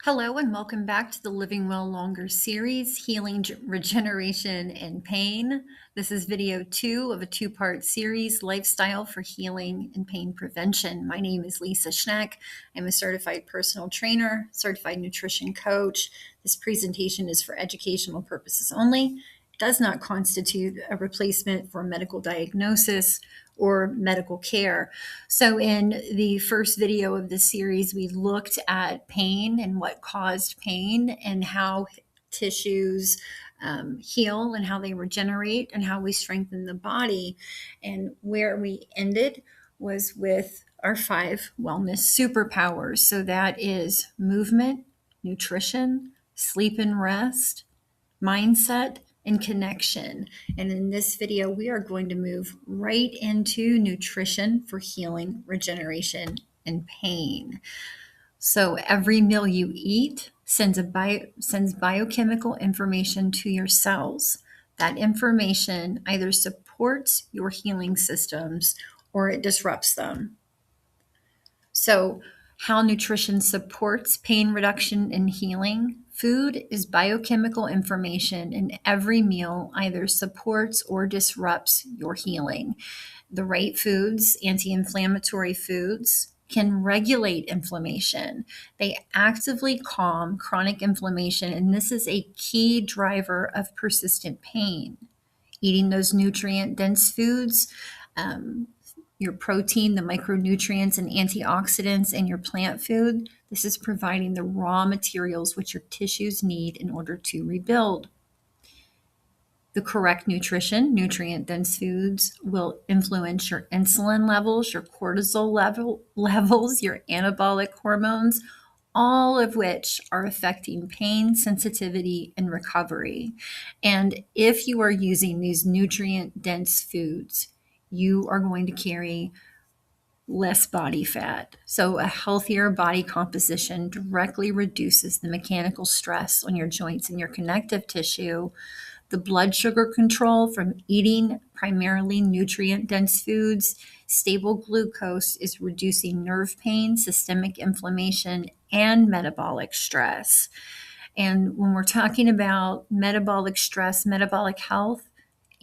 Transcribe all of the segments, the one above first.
Hello, and welcome back to the Living Well Longer series, Healing, Regeneration, and Pain. This is video 2 of a 2-part series, Lifestyle for Healing and Pain Prevention. My name is Lisa Schneck. I'm a certified personal trainer, certified nutrition coach. This presentation is for educational purposes only. It does not constitute a replacement for medical diagnosis or medical care. So in the first video of this series, we looked at pain and what caused pain and how tissues heal and how they regenerate and how we strengthen the body. And where we ended was with our 5 wellness superpowers. So that is movement, nutrition, sleep and rest, mindset, and connection. And in this video, we are going to move right into nutrition for healing, regeneration, and pain. So every meal you eat sends biochemical information to your cells. That information either supports your healing systems or it disrupts them. So, how nutrition supports pain reduction and healing. Food is biochemical information, and every meal either supports or disrupts your healing. The right foods, anti-inflammatory foods, can regulate inflammation. They actively calm chronic inflammation, and this is a key driver of persistent pain. Eating those nutrient-dense foods, your protein, the micronutrients and antioxidants in your plant food. This is providing the raw materials which your tissues need in order to rebuild. The correct nutrition, nutrient-dense foods, will influence your insulin levels, your cortisol levels, your anabolic hormones, all of which are affecting pain, sensitivity, and recovery. And if you are using these nutrient-dense foods, you are going to carry less body fat. So a healthier body composition directly reduces the mechanical stress on your joints and your connective tissue. The blood sugar control from eating primarily nutrient-dense foods, stable glucose is reducing nerve pain, systemic inflammation, and metabolic stress. And when we're talking about metabolic stress, metabolic health,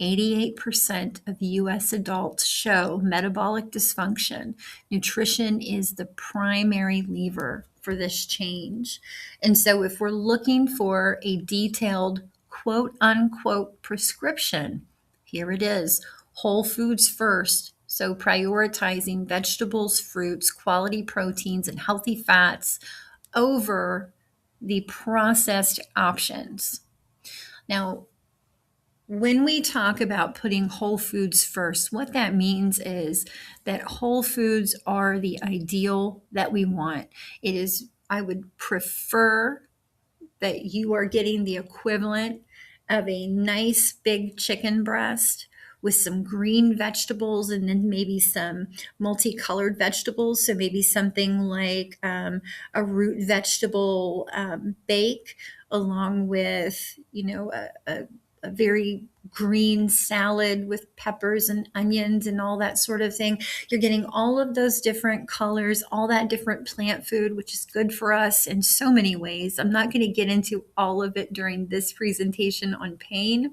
88% of U.S. adults show metabolic dysfunction. Nutrition is the primary lever for this change. And so if we're looking for a detailed quote unquote prescription, here it is: whole foods first. So prioritizing vegetables, fruits, quality proteins, and healthy fats over the processed options. Now, when we talk about putting whole foods first, what that means is that whole foods are the ideal that we want. It is, I would prefer that you are getting the equivalent of a nice big chicken breast with some green vegetables and then maybe some multicolored vegetables. So maybe something like a root vegetable bake along with, a very green salad with peppers and onions and all that sort of thing. You're getting all of those different colors, all that different plant food, which is good for us in so many ways. I'm not going to get into all of it during this presentation on pain,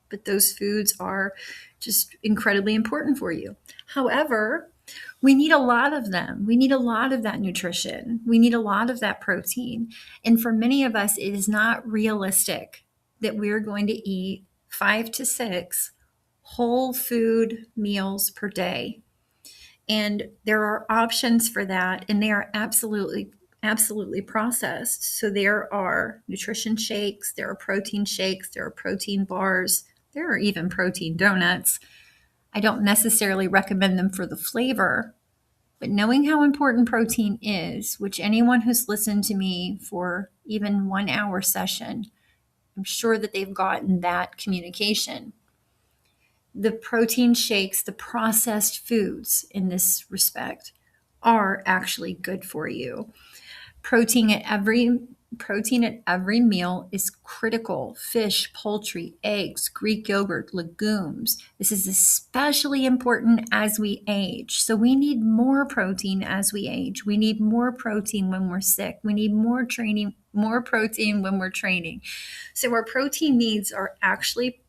but those foods are just incredibly important for you. However, we need a lot of them. We need a lot of that nutrition. We need a lot of that protein. And for many of us, it is not realistic that we're going to eat 5 to 6 whole food meals per day. And there are options for that, and they are absolutely processed. So there are nutrition shakes, there are protein shakes, there are protein bars, there are even protein donuts. I don't necessarily recommend them for the flavor, but knowing how important protein is, which anyone who's listened to me for even 1 hour session, I'm sure that they've gotten that communication. The protein shakes, the processed foods in this respect, are actually good for you. Protein at every meal is critical. Fish, poultry, eggs, Greek yogurt, legumes. This is especially important as we age. So we need more protein as we age. We need more protein when we're sick. We need more more protein when we're training. So our protein needs are actually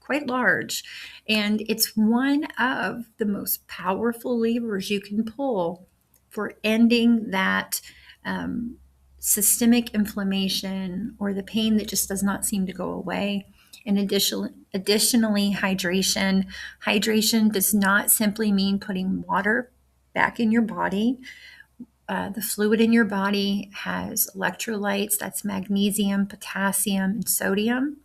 quite large, and it's one of the most powerful levers you can pull for ending that um, systemic inflammation or the pain that just does not seem to go away. And additionally, hydration. Hydration does not simply mean putting water back in your body. The fluid in your body has electrolytes, that's magnesium, potassium, and sodium.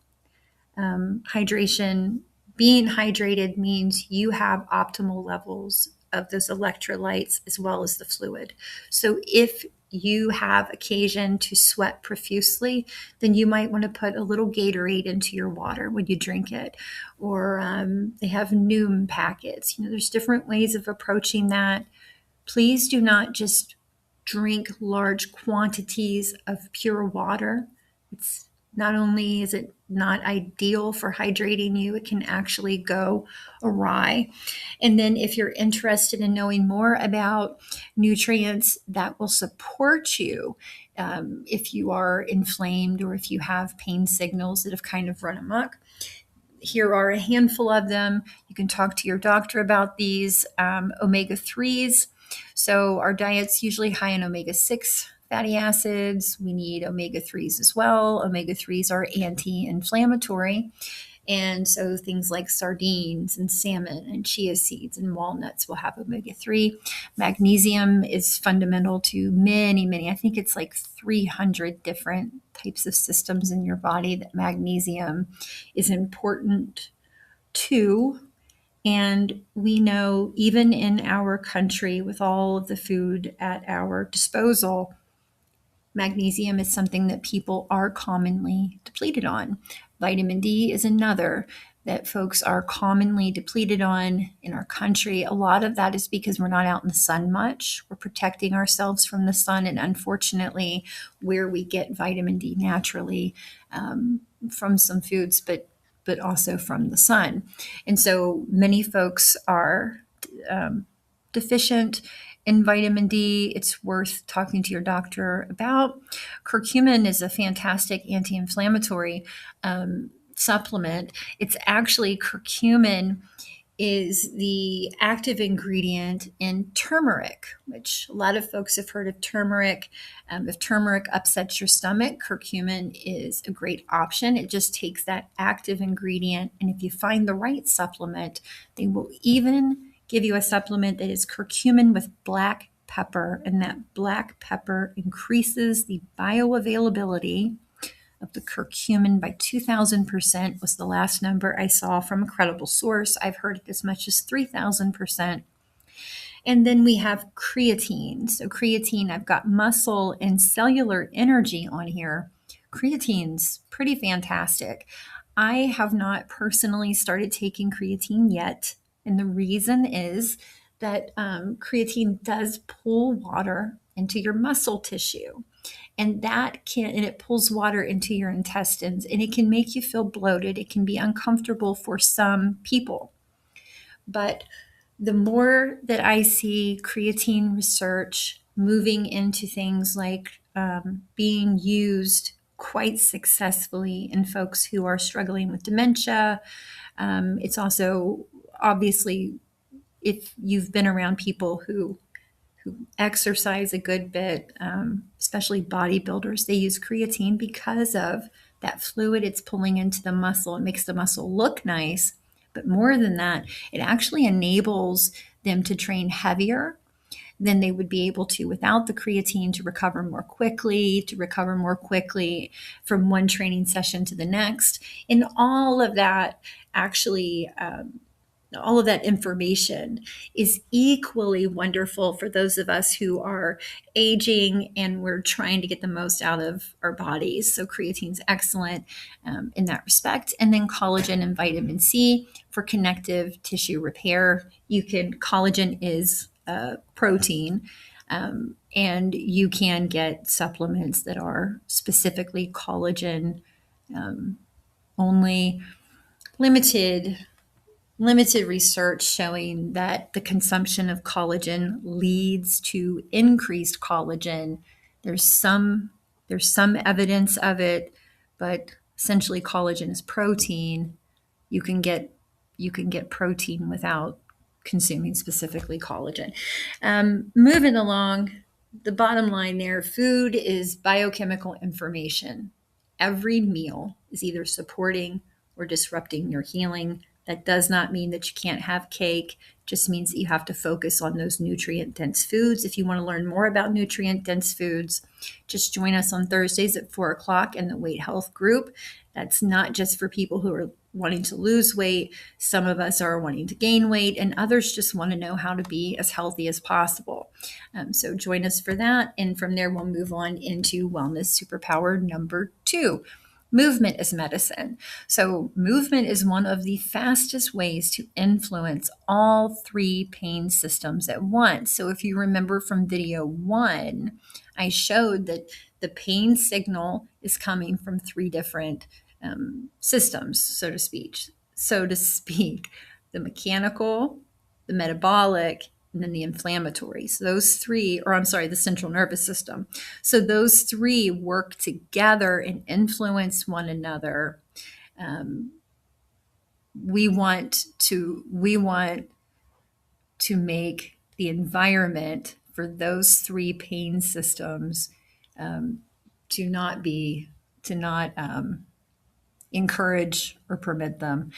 Hydration, being hydrated means you have optimal levels of those electrolytes as well as the fluid. So if you have occasion to sweat profusely, then you might want to put a little Gatorade into your water when you drink it. Or they have Noom packets. There's different ways of approaching that. Please do not just drink large quantities of pure water. It's not only is it not ideal for hydrating you, it can actually go awry. And then if you're interested in knowing more about nutrients that will support you, if you are inflamed or if you have pain signals that have kind of run amok, here are a handful of them. You can talk to your doctor about these. Omega-3s. So our diet's usually high in omega-6 fatty acids. We need omega-3s as well. Omega-3s are anti-inflammatory. And so things like sardines and salmon and chia seeds and walnuts will have omega-3. Magnesium is fundamental to many, I think it's like 300 different types of systems in your body that magnesium is important to. And we know even in our country, with all of the food at our disposal, magnesium is something that people are commonly depleted on. Vitamin D is another that folks are commonly depleted on in our country. A lot of that is because we're not out in the sun much. We're protecting ourselves from the sun, and unfortunately, where we get vitamin D naturally from some foods, but also from the sun. And so many folks are deficient in vitamin D. It's worth talking to your doctor about. Curcumin is a fantastic anti-inflammatory supplement. It's actually curcumin is the active ingredient in turmeric, which a lot of folks have heard of turmeric. If turmeric upsets your stomach, curcumin is a great option. It just takes that active ingredient, and if you find the right supplement, they will even give you a supplement that is curcumin with black pepper, and that black pepper increases the bioavailability of the curcumin by 2,000% was the last number I saw from a credible source. I've heard it as much as 3,000%. And then we have creatine. So creatine, I've got muscle and cellular energy on here. Creatine's pretty fantastic. I have not personally started taking creatine yet. And the reason is that creatine does pull water into your muscle tissue. And it pulls water into your intestines, and it can make you feel bloated. It can be uncomfortable for some people. But the more that I see creatine research moving into things like being used quite successfully in folks who are struggling with dementia, it's also obviously, if you've been around people who exercise a good bit, especially bodybuilders, they use creatine because of that fluid it's pulling into the muscle. It makes the muscle look nice, but more than that, it actually enables them to train heavier than they would be able to without the creatine, to recover more quickly from one training session to the next. And all of that actually all of that information is equally wonderful for those of us who are aging and we're trying to get the most out of our bodies. So creatine's excellent in that respect. And then collagen and vitamin C for connective tissue repair. Collagen is a protein, and you can get supplements that are specifically collagen only. Limited research showing that the consumption of collagen leads to increased collagen. There's some There's some evidence of it, but essentially collagen is protein. You can get protein without consuming specifically collagen. Moving along, the bottom line there, food is biochemical information. Every meal is either supporting or disrupting your healing. That does not mean that you can't have cake, just means that you have to focus on those nutrient dense foods. If you want to learn more about nutrient dense foods, just join us on Thursdays at 4 o'clock in the Weight Health group. That's not just for people who are wanting to lose weight. Some of us are wanting to gain weight, and others just want to know how to be as healthy as possible. So join us for that. And from there, we'll move on into Wellness Superpower number 2. Movement is medicine. So movement is one of the fastest ways to influence all 3 pain systems at once. So if you remember from video 1, I showed that the pain signal is coming from 3 different systems, so to speak. The mechanical, the metabolic, and then the inflammatory. So those 3, the central nervous system. So those 3 work together and influence one another. We want to make the environment for those 3 pain systems to not encourage or permit them.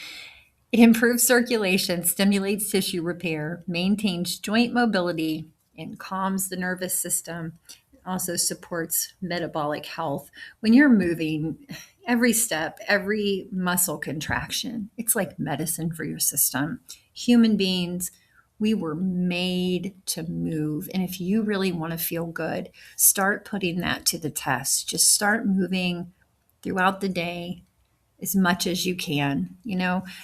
It improves circulation, stimulates tissue repair, maintains joint mobility, and calms the nervous system. It also supports metabolic health. When you're moving, every step, every muscle contraction, it's like medicine for your system. Human beings, we were made to move. And if you really want to feel good, start putting that to the test. Just start moving throughout the day as much as you can.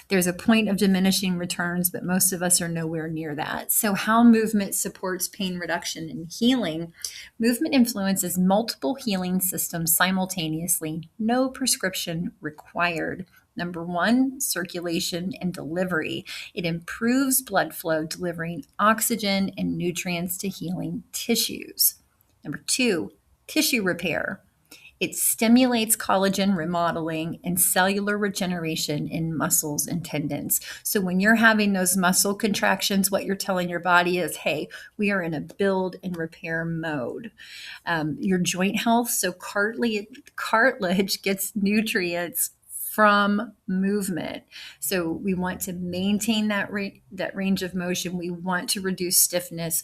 There's a point of diminishing returns, but most of us are nowhere near that. So how movement supports pain reduction and healing. Movement influences multiple healing systems simultaneously. No prescription required. Number 1, circulation and delivery. It improves blood flow, delivering oxygen and nutrients to healing tissues. Number 2, tissue repair. It stimulates collagen remodeling and cellular regeneration in muscles and tendons. So when you're having those muscle contractions, what you're telling your body is, hey, we are in a build and repair mode. Your joint health, so cartilage gets nutrients from movement. So we want to maintain that range of motion. We want to reduce stiffness.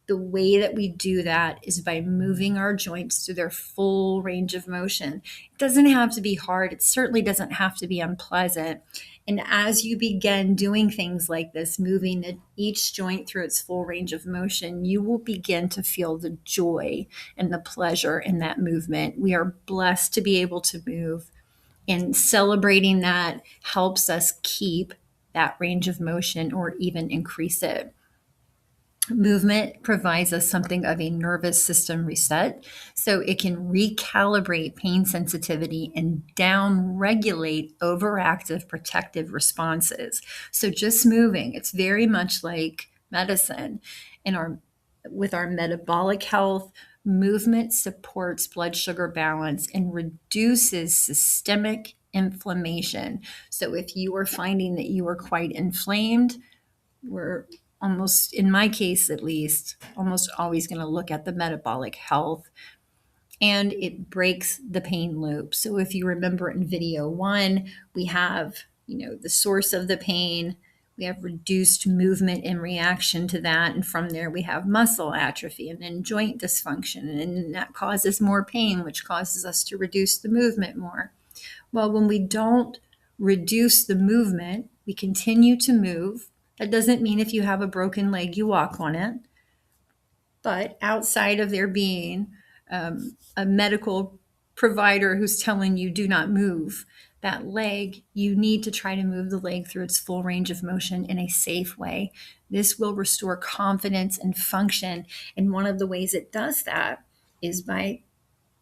The way that we do that is by moving our joints to their full range of motion. It doesn't have to be hard. It certainly doesn't have to be unpleasant. And as you begin doing things like this, moving each joint through its full range of motion, you will begin to feel the joy and the pleasure in that movement. We are blessed to be able to move, and celebrating that helps us keep that range of motion or even increase it. Movement provides us something of a nervous system reset, so it can recalibrate pain sensitivity and down-regulate overactive protective responses. So just moving, it's very much like medicine. With our metabolic health, movement supports blood sugar balance and reduces systemic inflammation. So if you are finding that you are quite inflamed, we're almost, in my case at least, almost always going to look at the metabolic health. And it breaks the pain loop. So if you remember in video 1, we have, the source of the pain. We have reduced movement in reaction to that. And from there, we have muscle atrophy and then joint dysfunction. And then that causes more pain, which causes us to reduce the movement more. Well, when we don't reduce the movement, we continue to move. That doesn't mean if you have a broken leg, you walk on it. But outside of there being a medical provider who's telling you do not move that leg, you need to try to move the leg through its full range of motion in a safe way. This will restore confidence and function. And one of the ways it does that is by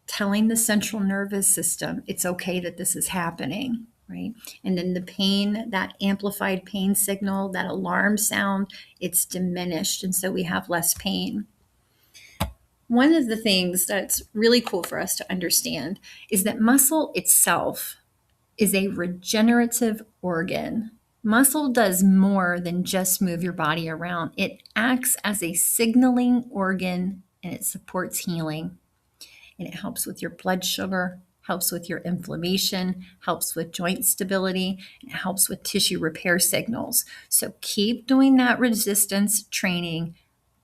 telling the central nervous system it's okay that this is happening, right? And then the pain, that amplified pain signal, that alarm sound, it's diminished. And so we have less pain. One of the things that's really cool for us to understand is that muscle itself is a regenerative organ. Muscle does more than just move your body around. It acts as a signaling organ and it supports healing. And it helps with your blood sugar, helps with your inflammation, helps with joint stability, and it helps with tissue repair signals. So keep doing that resistance training.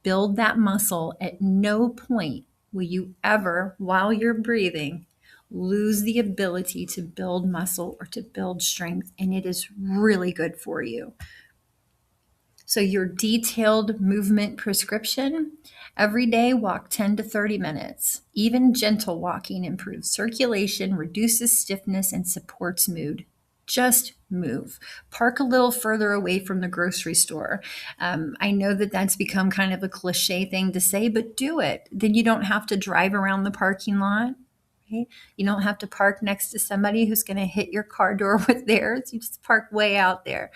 Build that muscle. At no point will you ever, while you're breathing, lose the ability to build muscle or to build strength. And it is really good for you. So, your detailed movement prescription: every day walk 10 to 30 minutes. Even gentle walking improves circulation, reduces stiffness, and supports mood. Just move. Park a little further away from the grocery store. I know that that's become kind of a cliche thing to say, but do it. Then you don't have to drive around the parking lot. Okay? You don't have to park next to somebody who's going to hit your car door with theirs. You just park way out there.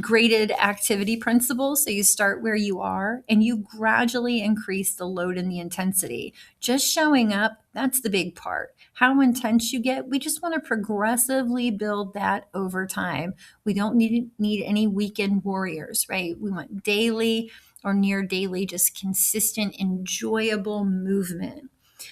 Graded activity principles. So you start where you are and you gradually increase the load and the intensity. Just showing up, that's the big part. How intense you get, we just want to progressively build that over time. We don't need any weekend warriors, right? We want daily or near daily, just consistent, enjoyable movement.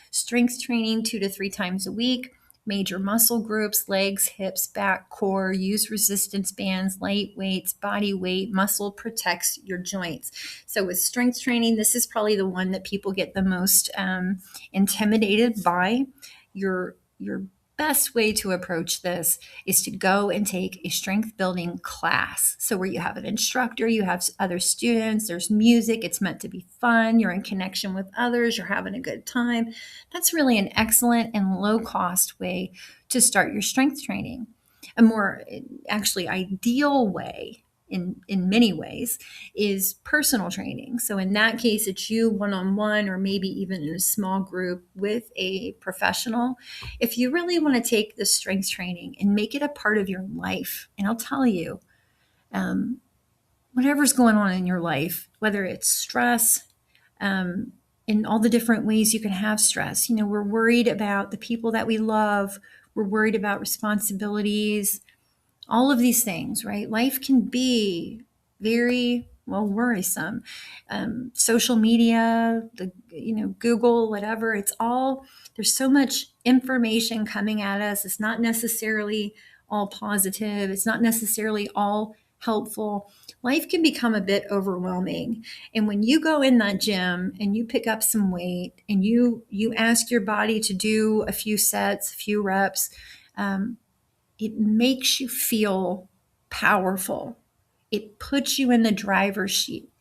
Strength training 2 to 3 times a week. Major muscle groups: legs, hips, back, core. Use resistance bands, light weights, body weight. Muscle protects your joints. So with strength training, this is probably the one that people get the most intimidated by. Your best way to approach this is to go and take a strength building class. So where you have an instructor, you have other students, there's music, it's meant to be fun, you're in connection with others, you're having a good time. That's really an excellent and low cost way to start your strength training. A more actually ideal way in many ways is personal training. So in that case, it's you one-on-one or maybe even in a small group with a professional. If you really want to take the strength training and make it a part of your life, and I'll tell you, whatever's going on in your life, whether it's stress, in all the different ways you can have stress. We're worried about the people that we love. We're worried about responsibilities, all of these things, right? Life can be very, well, worrisome. Social media, Google, whatever, there's so much information coming at us. It's not necessarily all positive. It's not necessarily all helpful. Life can become a bit overwhelming. And when you go in that gym and you pick up some weight and you ask your body to do a few sets, a few reps, it makes you feel powerful. It puts you in the driver's seat.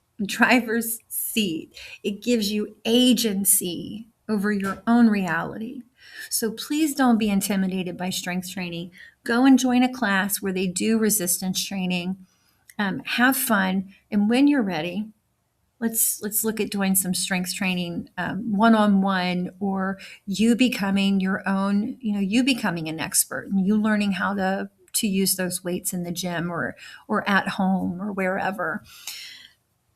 It gives you agency over your own reality. So please don't be intimidated by strength training. Go and join a class where they do resistance training. Have fun. And when you're ready, let's look at doing some strength training one-on-one, or you becoming your own, you becoming an expert and you learning how to use those weights in the gym or at home or wherever.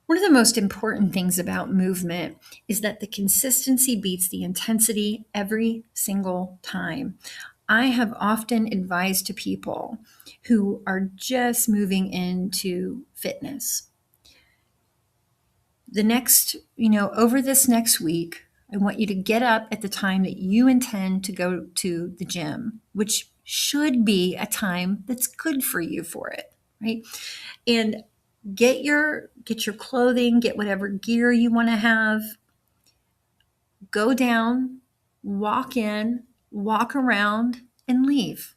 One of the most important things about movement is that the consistency beats the intensity every single time. I have often advised to people who are just moving into fitness, over this next week, I want you to get up at the time that you intend to go to the gym, which should be a time that's good for you for it, right? And get your clothing, get whatever gear you want to have, go down, walk in, walk around, and leave.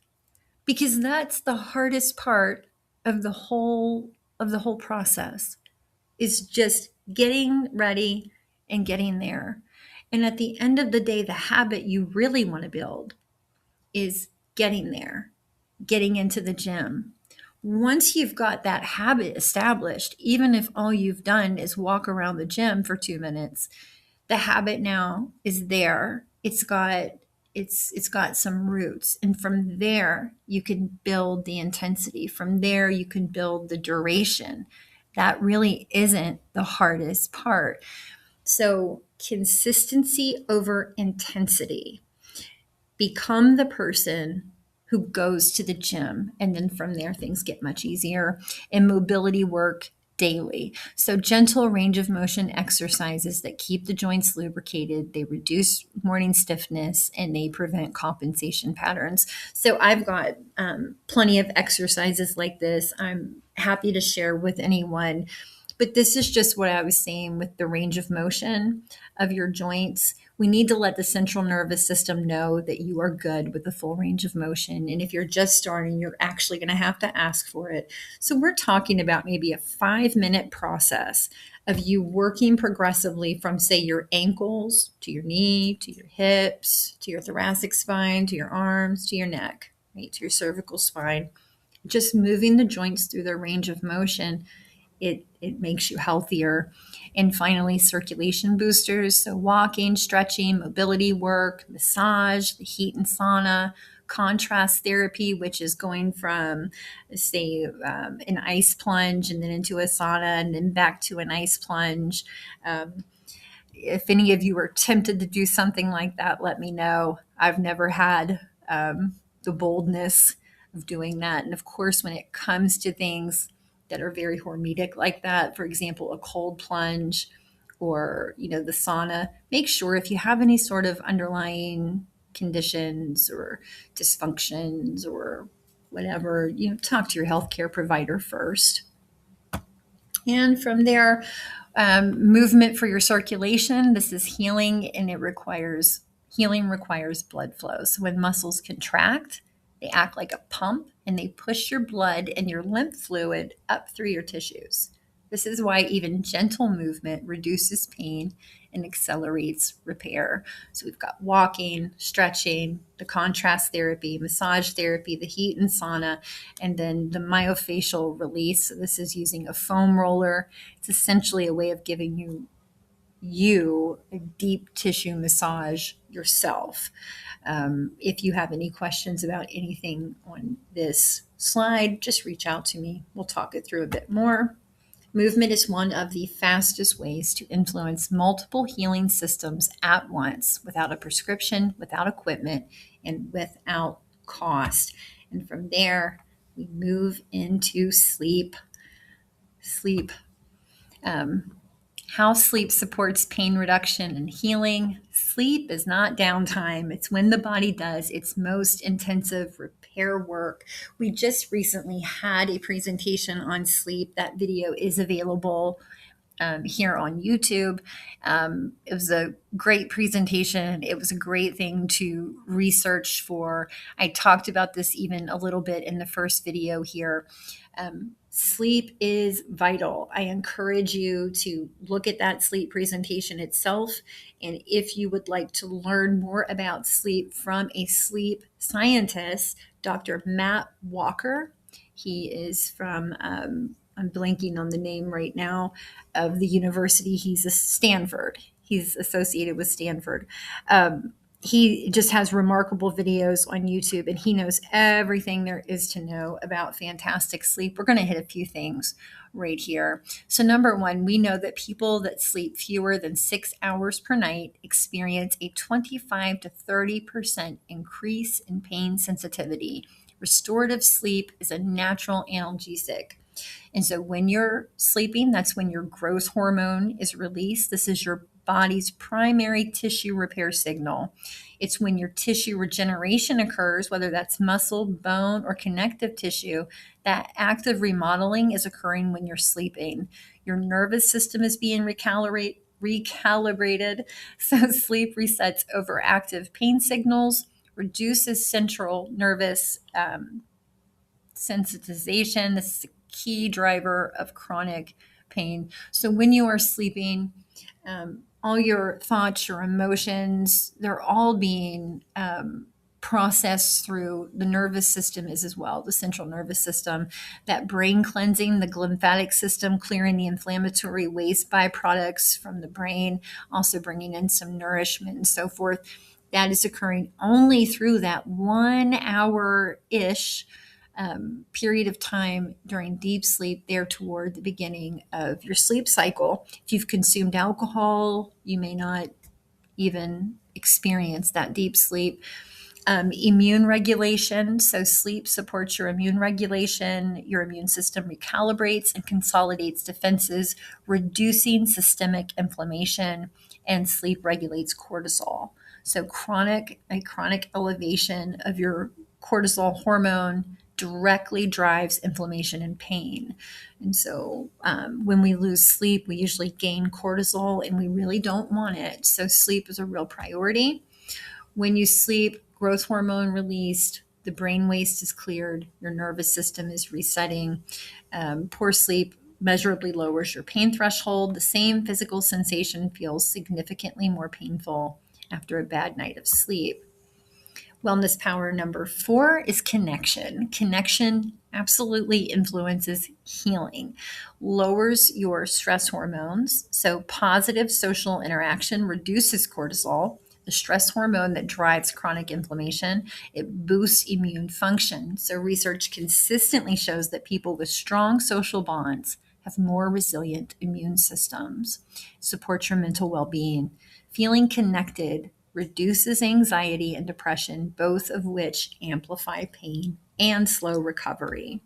Because that's the hardest part of the whole process, is just getting ready and getting there. And at the end of the day, the habit you really want to build is getting there, getting into the gym. Once you've got that habit established, even if all you've done is walk around the gym for 2 minutes, the habit now is there. It's got some roots. And from there, you can build the intensity. From there, you can build the duration. That really isn't the hardest part. So consistency over intensity. Become the person who goes to the gym, and then from there things get much easier. And mobility work daily. So gentle range of motion exercises that keep the joints lubricated, they reduce morning stiffness, and they prevent compensation patterns. So I've got plenty of exercises like this I'm happy to share with anyone. But this is just what I was saying with the range of motion of your joints. We need to let the central nervous system know that you are good with the full range of motion. And if you're just starting, you're actually going to have to ask for it. So we're talking about maybe a 5-minute process of you working progressively from, say, your ankles to your knee, to your hips, to your thoracic spine, to your arms, to your neck, right, to your cervical spine. Just moving the joints through their range of motion, it makes you healthier. And finally, circulation boosters. So walking, stretching, mobility work, massage, the heat and sauna, contrast therapy, which is going from, say, an ice plunge and then into a sauna and then back to an ice plunge. If any of you are tempted to do something like that, let me know. I've never had the boldness of doing that. And of course, when it comes to things that are very hormetic like that, for example, a cold plunge or, the sauna, make sure if you have any sort of underlying conditions or dysfunctions or whatever, talk to your healthcare provider first. And from there, movement for your circulation. This is healing, and healing requires blood flow. So when muscles contract, they act like a pump and they push your blood and your lymph fluid up through your tissues. This is why even gentle movement reduces pain and accelerates repair. So we've got walking, stretching, the contrast therapy, massage therapy, the heat and sauna, and then the myofascial release. So this is using a foam roller. It's essentially a way of giving you a deep tissue massage yourself. If you have any questions about anything on this slide, just reach out to me. We'll talk it through a bit more. Movement is one of the fastest ways to influence multiple healing systems at once without a prescription, without equipment, and without cost. And from there, we move into sleep. How sleep supports pain reduction and healing. Sleep is not downtime. It's when the body does its most intensive repair work. We just recently had a presentation on sleep. That video is available here on YouTube. It was a great presentation. It was a great thing to research for. I talked about this even a little bit in the first video here. Sleep is vital. I encourage you to look at that sleep presentation itself. And if you would like to learn more about sleep from a sleep scientist, Dr. Matt Walker, he is from, I'm blanking on the name right now, of the university. He's a Stanford. He's associated with Stanford. He just has remarkable videos on YouTube, and he knows everything there is to know about fantastic sleep. We're going to hit a few things right here. So number one, we know that people that sleep fewer than 6 hours per night experience a 25 to 30% increase in pain sensitivity. Restorative sleep is a natural analgesic. And so when you're sleeping, that's when your growth hormone is released. This is your body's primary tissue repair signal. It's when your tissue regeneration occurs, whether that's muscle, bone, or connective tissue. That active remodeling is occurring when you're sleeping. Your nervous system is being recalibrated. So sleep resets overactive pain signals, reduces central nervous sensitization. This is a key driver of chronic pain. So when you are sleeping, all your thoughts, your emotions, they're all being processed through the nervous system as well, the central nervous system. That brain cleansing, the lymphatic system, clearing the inflammatory waste byproducts from the brain, also bringing in some nourishment and so forth. That is occurring only through that 1 hour-ish period of time during deep sleep there toward the beginning of your sleep cycle. If you've consumed alcohol, you may not even experience that deep sleep. Immune regulation. So, sleep supports your immune regulation. Your immune system recalibrates and consolidates defenses, reducing systemic inflammation, and sleep regulates cortisol. So, a chronic elevation of your cortisol hormone directly drives inflammation and pain. And so, when we lose sleep, we usually gain cortisol, and we really don't want it. So, sleep is a real priority. When you sleep, growth hormone released, the brain waste is cleared, your nervous system is resetting. Poor sleep measurably lowers your pain threshold. The same physical sensation feels significantly more painful after a bad night of sleep. Wellness power number 4 is connection. Connection absolutely influences healing, lowers your stress hormones. So, positive social interaction reduces cortisol, the stress hormone that drives chronic inflammation. It boosts immune function. So, research consistently shows that people with strong social bonds have more resilient immune systems. Support your mental well being. Feeling connected reduces anxiety and depression, both of which amplify pain and slow recovery.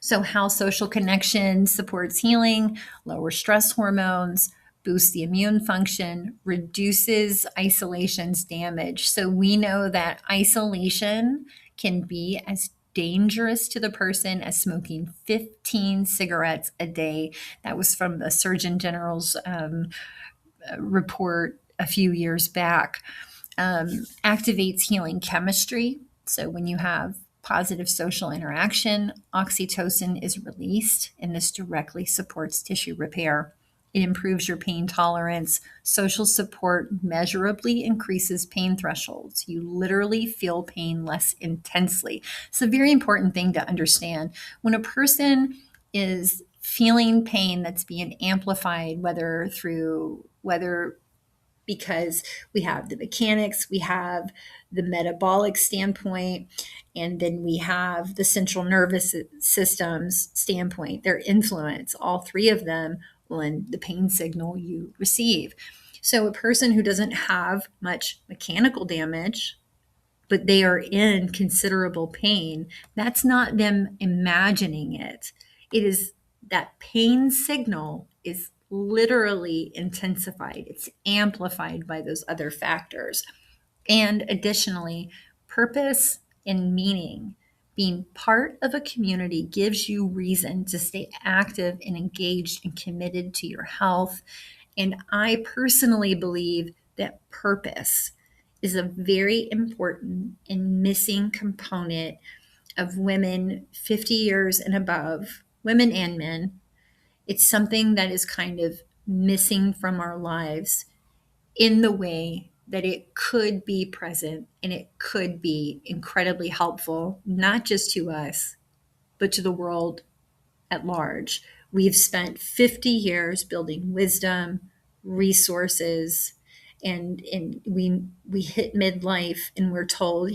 So, how social connection supports healing, lowers stress hormones, boosts the immune function, reduces isolation's damage. So, we know that isolation can be as dangerous to the person as smoking 15 cigarettes a day. That was from the Surgeon General's report a few years back. Activates healing chemistry. So when you have positive social interaction, oxytocin is released, and this directly supports tissue repair. It improves your pain tolerance. Social support measurably increases pain thresholds. You literally feel pain less intensely. It's a very important thing to understand. When a person is feeling pain that's being amplified, whether because we have the mechanics, we have the metabolic standpoint, and then we have the central nervous system's standpoint, their influence, all three of them on the pain signal you receive. So, a person who doesn't have much mechanical damage, but they are in considerable pain, that's not them imagining it. It is that pain signal is literally intensified, it's amplified by those other factors. And additionally, purpose and meaning. Being part of a community gives you reason to stay active and engaged and committed to your health. And I personally believe that purpose is a very important and missing component of women 50 years and above, women and men. It's something that is kind of missing from our lives in the way that it could be present and it could be incredibly helpful, not just to us, but to the world at large. We've spent 50 years building wisdom, resources, and we hit midlife and we're told,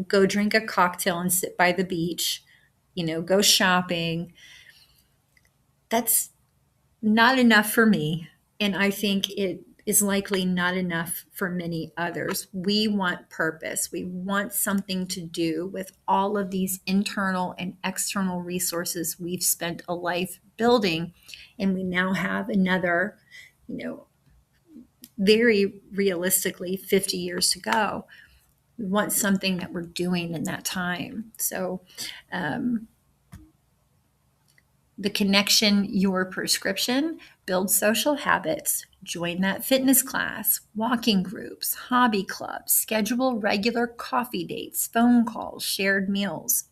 go drink a cocktail and sit by the beach, go shopping. That's not enough for me. And I think it is likely not enough for many others. We want purpose. We want something to do with all of these internal and external resources we've spent a life building. And we now have another, very realistically 50 years to go. We want something that we're doing in that time. So, the connection, your prescription, build social habits, join that fitness class, walking groups, hobby clubs, schedule regular coffee dates, phone calls, shared meals.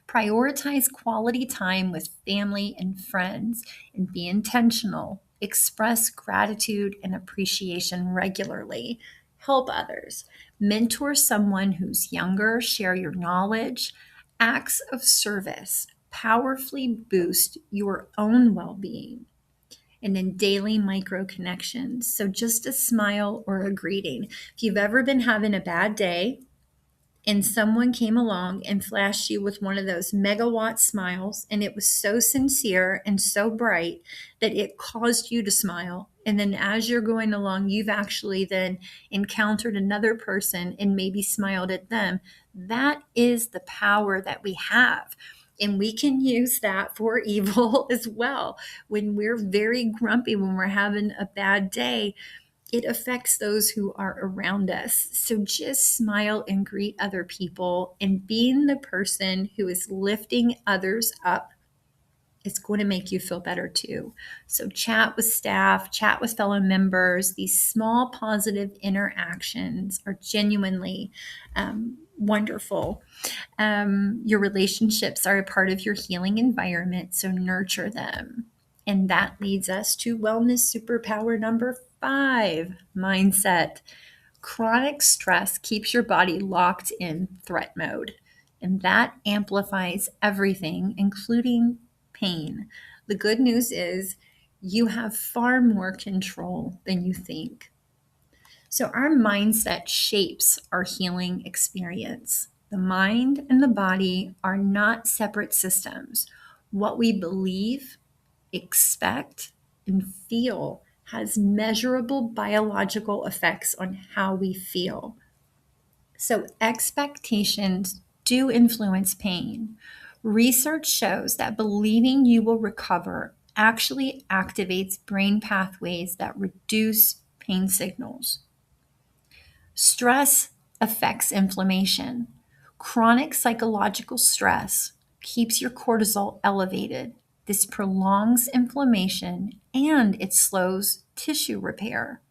Prioritize quality time with family and friends and be intentional. Express gratitude and appreciation regularly. Help others. Mentor someone who's younger, share your knowledge. Acts of service powerfully boost your own well being. And then daily micro connections. So just a smile or a greeting. If you've ever been having a bad day and someone came along and flashed you with one of those megawatt smiles, and it was so sincere and so bright that it caused you to smile. And then as you're going along, you've actually then encountered another person and maybe smiled at them. That is the power that we have. And we can use that for evil as well. When we're very grumpy, when we're having a bad day, it affects those who are around us. So just smile and greet other people, and being the person who is lifting others up, it's going to make you feel better too. So chat with staff, chat with fellow members. These small positive interactions are genuinely wonderful. Your relationships are a part of your healing environment, so nurture them. And that leads us to wellness superpower number 5, mindset. Chronic stress keeps your body locked in threat mode, and that amplifies everything, including pain. The good news is you have far more control than you think. So, our mindset shapes our healing experience. The mind and the body are not separate systems. What we believe, expect, and feel has measurable biological effects on how we feel. So, expectations do influence pain. Research shows that believing you will recover actually activates brain pathways that reduce pain signals. Stress affects inflammation. Chronic psychological stress keeps your cortisol elevated. This prolongs inflammation and it slows tissue repair.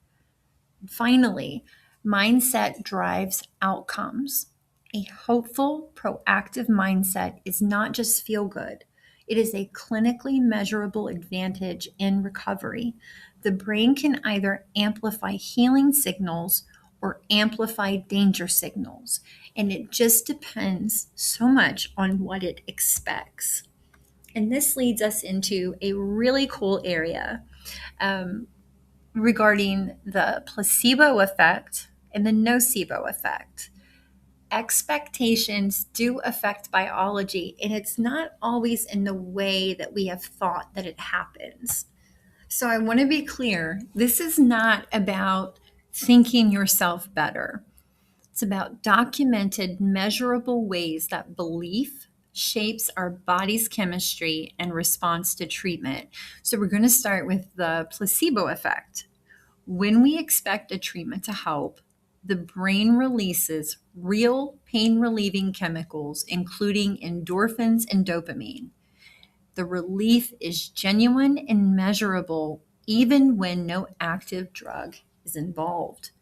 Finally, mindset drives outcomes. A hopeful, proactive mindset is not just feel good, it is a clinically measurable advantage in recovery. The brain can either amplify healing signals or amplify danger signals, and it just depends so much on what it expects. And this leads us into a really cool area. Regarding the placebo effect and the nocebo effect. Expectations do affect biology, and it's not always in the way that we have thought that it happens. So I want to be clear, this is not about thinking yourself better. It's about documented, measurable ways that belief shapes our body's chemistry and response to treatment. So we're going to start with the placebo effect. When we expect a treatment to help, the brain releases real pain relieving chemicals, including endorphins and dopamine. The relief is genuine and measurable, even when no active drug is involved.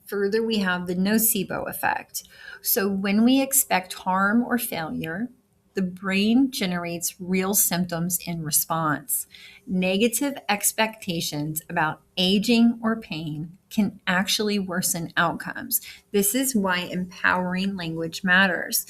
Further, we have the nocebo effect. So, when we expect harm or failure, the brain generates real symptoms in response. Negative expectations about aging or pain can actually worsen outcomes. This is why empowering language matters.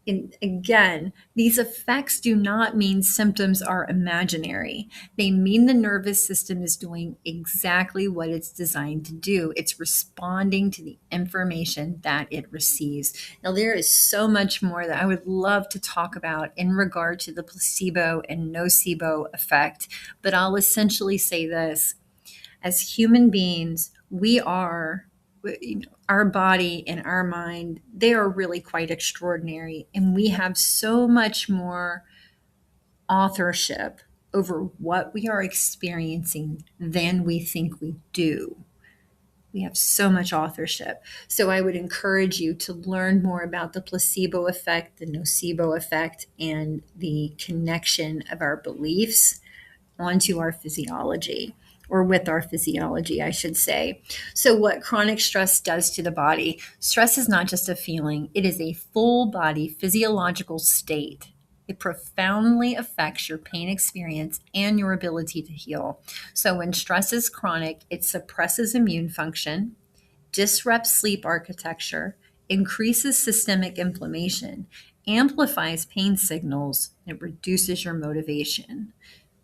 And again, these effects do not mean symptoms are imaginary. They mean the nervous system is doing exactly what it's designed to do. It's responding to the information that it receives. Now, there is so much more that I would love to talk about in regard to the placebo and nocebo effect, but I'll essentially say this. As human beings, we are, our body and our mind, they are really quite extraordinary. And we have so much more authorship over what we are experiencing than we think we do. We have so much authorship. So I would encourage you to learn more about the placebo effect, the nocebo effect, and the connection of our beliefs onto our physiology, or with our physiology, I should say. So, what chronic stress does to the body: stress is not just a feeling, it is a full body physiological state. It profoundly affects your pain experience and your ability to heal. So, when stress is chronic, it suppresses immune function, disrupts sleep architecture, increases systemic inflammation, amplifies pain signals, and it reduces your motivation.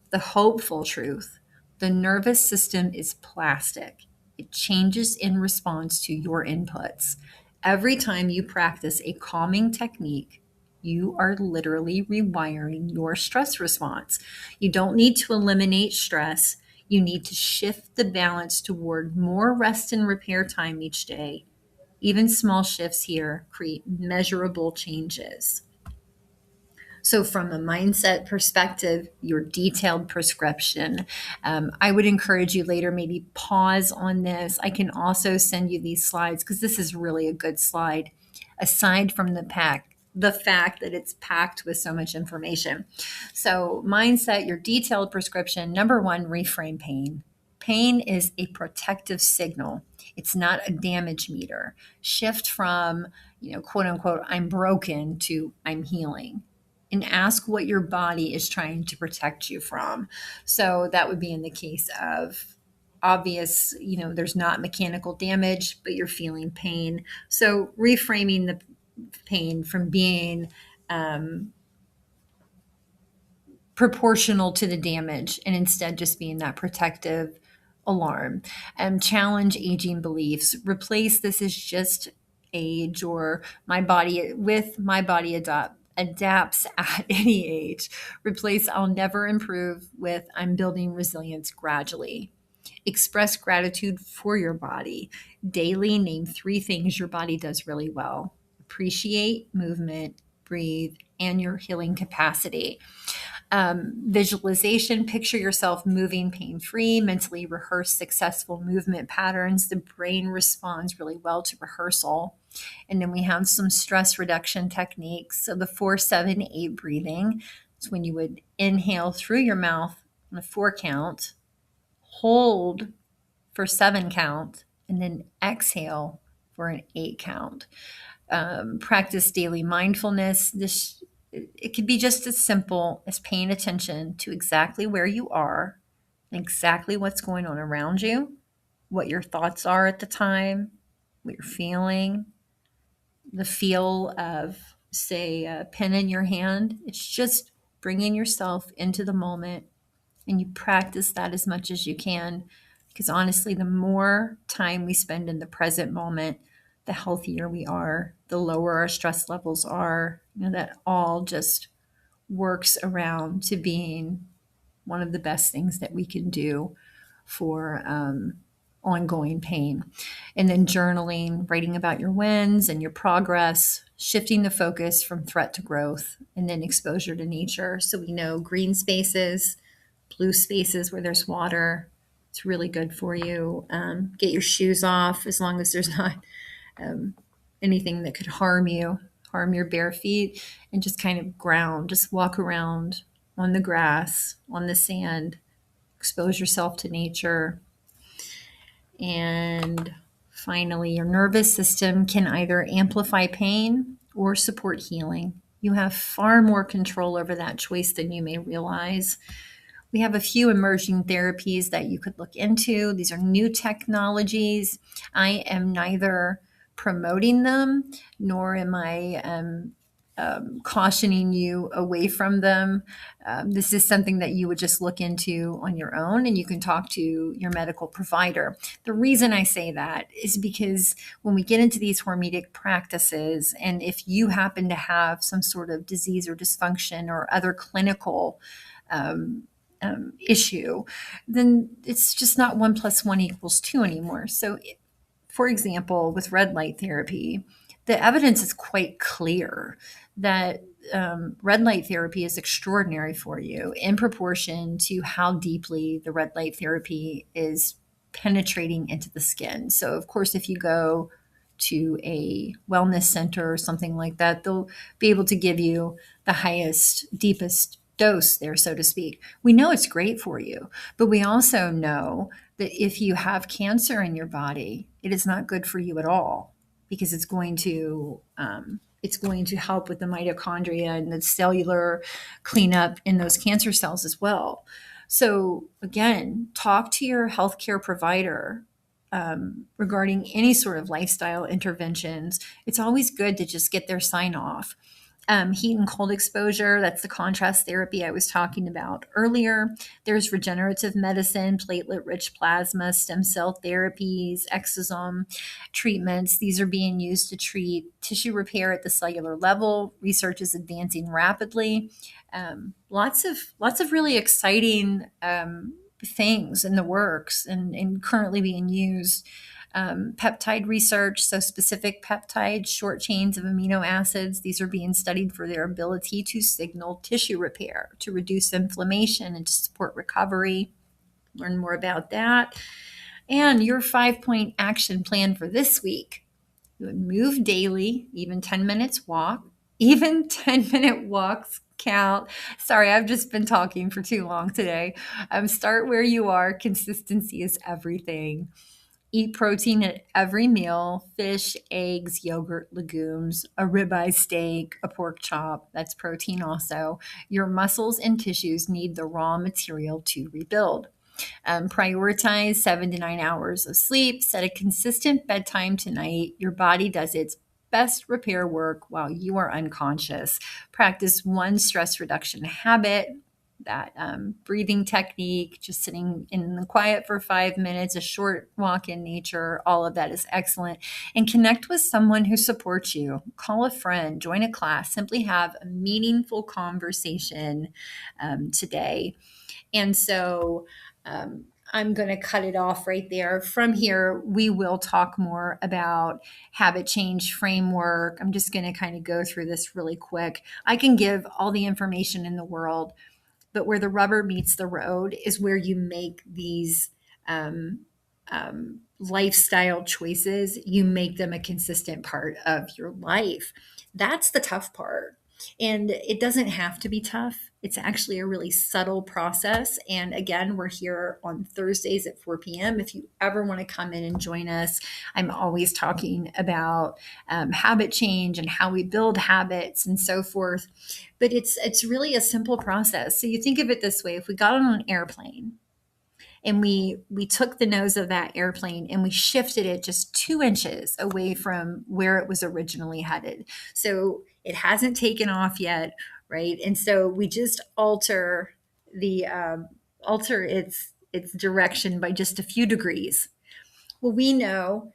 The hopeful truth: the nervous system is plastic. It changes in response to your inputs. Every time you practice a calming technique, you are literally rewiring your stress response. You don't need to eliminate stress. You need to shift the balance toward more rest and repair time each day. Even small shifts here create measurable changes. So, from a mindset perspective, your detailed prescription, I would encourage you later, maybe pause on this. I can also send you these slides because this is really a good slide, aside from the fact that it's packed with so much information. So, mindset, your detailed prescription. Number one, reframe pain. Pain is a protective signal. It's not a damage meter. Shift from, quote unquote, I'm broken to I'm healing, and ask what your body is trying to protect you from. So that would be in the case of obvious, there's not mechanical damage, but you're feeling pain. So reframing the pain from being proportional to the damage and instead just being that protective alarm. Challenge aging beliefs. Replace this is just age, or my body with my body adapts at any age. Replace I'll never improve with I'm building resilience gradually. Express gratitude for your body. Daily name 3 things your body does really well. Appreciate movement, breathe, and your healing capacity. Visualization, picture yourself moving pain-free, mentally rehearse successful movement patterns. The brain responds really well to rehearsal. And then we have some stress reduction techniques. So the 4-7-8 breathing is when you would inhale through your mouth on a 4 count, hold for 7 count, and then exhale for an 8 count. Practice daily mindfulness. It could be just as simple as paying attention to exactly where you are, exactly what's going on around you, what your thoughts are at the time, what you're feeling, the feel of, say, a pen in your hand. It's just bringing yourself into the moment, and you practice that as much as you can. Because honestly, the more time we spend in the present moment, the healthier we are, the lower our stress levels are. That all just works around to being one of the best things that we can do for ongoing pain. And then journaling, writing about your wins and your progress, shifting the focus from threat to growth, and then exposure to nature. So we know green spaces, blue spaces where there's water, it's really good for you. Get your shoes off as long as there's not anything that could harm your bare feet, and just kind of ground, just walk around on the grass, on the sand, expose yourself to nature. And finally, your nervous system can either amplify pain or support healing. You have far more control over that choice than you may realize. We have a few emerging therapies that you could look into. These are new technologies. I am neither promoting them, nor am I cautioning you away from them. This is something that you would just look into on your own, and you can talk to your medical provider. The reason I say that is because when we get into these hormetic practices, and if you happen to have some sort of disease or dysfunction or other clinical issue, then it's just not 1 + 1 = 2 anymore. So, for example, with red light therapy, the evidence is quite clear that red light therapy is extraordinary for you in proportion to how deeply the red light therapy is penetrating into the skin. So, of course, if you go to a wellness center or something like that, they'll be able to give you the highest, deepest dose there, so to speak. We know it's great for you, but we also know that if you have cancer in your body, it is not good for you at all, because it's going to help with the mitochondria and the cellular cleanup in those cancer cells as well. So again, talk to your healthcare provider regarding any sort of lifestyle interventions. It's always good to just get their sign off. Heat and cold exposure, that's the contrast therapy I was talking about earlier. There's regenerative medicine, platelet-rich plasma, stem cell therapies, exosome treatments. These are being used to treat tissue repair at the cellular level. Research is advancing rapidly. Lots of really exciting things in the works and currently being used. Peptide research, so specific peptides, short chains of amino acids, these are being studied for their ability to signal tissue repair, to reduce inflammation, and to support recovery. Learn more about that. And your 5-point action plan for this week. You would move daily, even 10 minutes walk. Even 10-minute walks count. Sorry, I've just been talking for too long today. Start where you are. Consistency is everything. Eat protein at every meal: fish, eggs, yogurt, legumes, a ribeye steak, a pork chop. That's protein also. Your muscles and tissues need the raw material to rebuild. Prioritize 7 to 9 hours of sleep. Set a consistent bedtime tonight. Your body does its best repair work while you are unconscious. Practice one stress reduction habit, that breathing technique, just sitting in the quiet for 5 minutes, a short walk in nature, all of that is excellent. And connect with someone who supports you. Call a friend, join a class, simply have a meaningful conversation today. And so I'm going to cut it off right there. From here, we will talk more about habit change framework. I'm just going to kind of go through this really quick. I can give all the information in the world, but where the rubber meets the road is where you make these lifestyle choices. You make them a consistent part of your life. That's the tough part. And it doesn't have to be tough. It's actually a really subtle process. And again, we're here on Thursdays at 4 p.m. If you ever want to come in and join us, I'm always talking about habit change and how we build habits and so forth. But it's really a simple process. So you think of it this way: if we got on an airplane and we took the nose of that airplane and we shifted it just 2 inches away from where it was originally headed. So it hasn't taken off yet, right? And so we just alter its direction by just a few degrees. Well, we know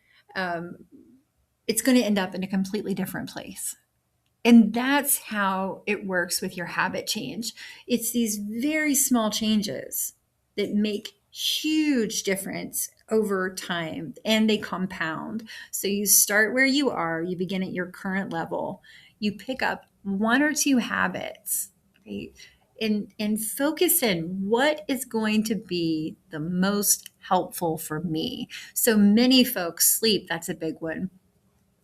it's going to end up in a completely different place. And that's how it works with your habit change. It's these very small changes that make huge difference over time, and they compound. So you start where you are, you begin at your current level, you pick up 1 or 2 habits, right? And focus in what is going to be the most helpful for me. So many folks, sleep, that's a big one.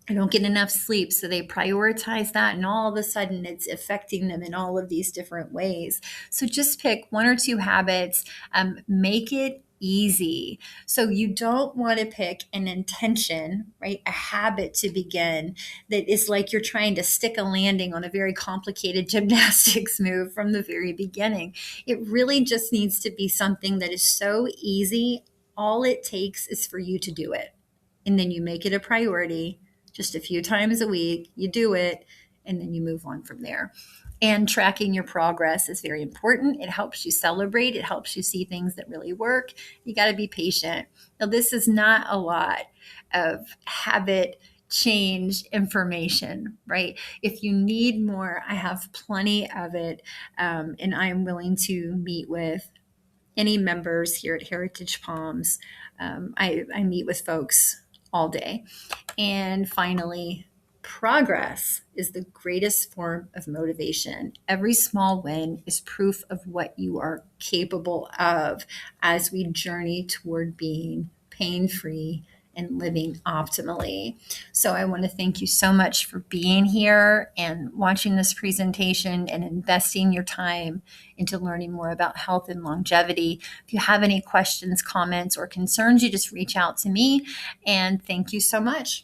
I don't get enough sleep. So they prioritize that, and all of a sudden it's affecting them in all of these different ways. So just pick 1 or 2 habits, make it easy. So you don't want to pick an intention, right? A habit to begin that is like you're trying to stick a landing on a very complicated gymnastics move from the very beginning. It really just needs to be something that is so easy. All it takes is for you to do it. And then you make it a priority. Just a few times a week, you do it, and then you move on from there. And tracking your progress is very important. It helps you celebrate. It helps you see things that really work. You got to be patient. Now, this is not a lot of habit change information, right? If you need more, I have plenty of it, and I am willing to meet with any members here at Heritage Palms. I meet with folks all day. And finally, progress is the greatest form of motivation. Every small win is proof of what you are capable of as we journey toward being pain-free and living optimally. So I want to thank you so much for being here and watching this presentation and investing your time into learning more about health and longevity. If you have any questions, comments, or concerns, you just reach out to me. And thank you so much.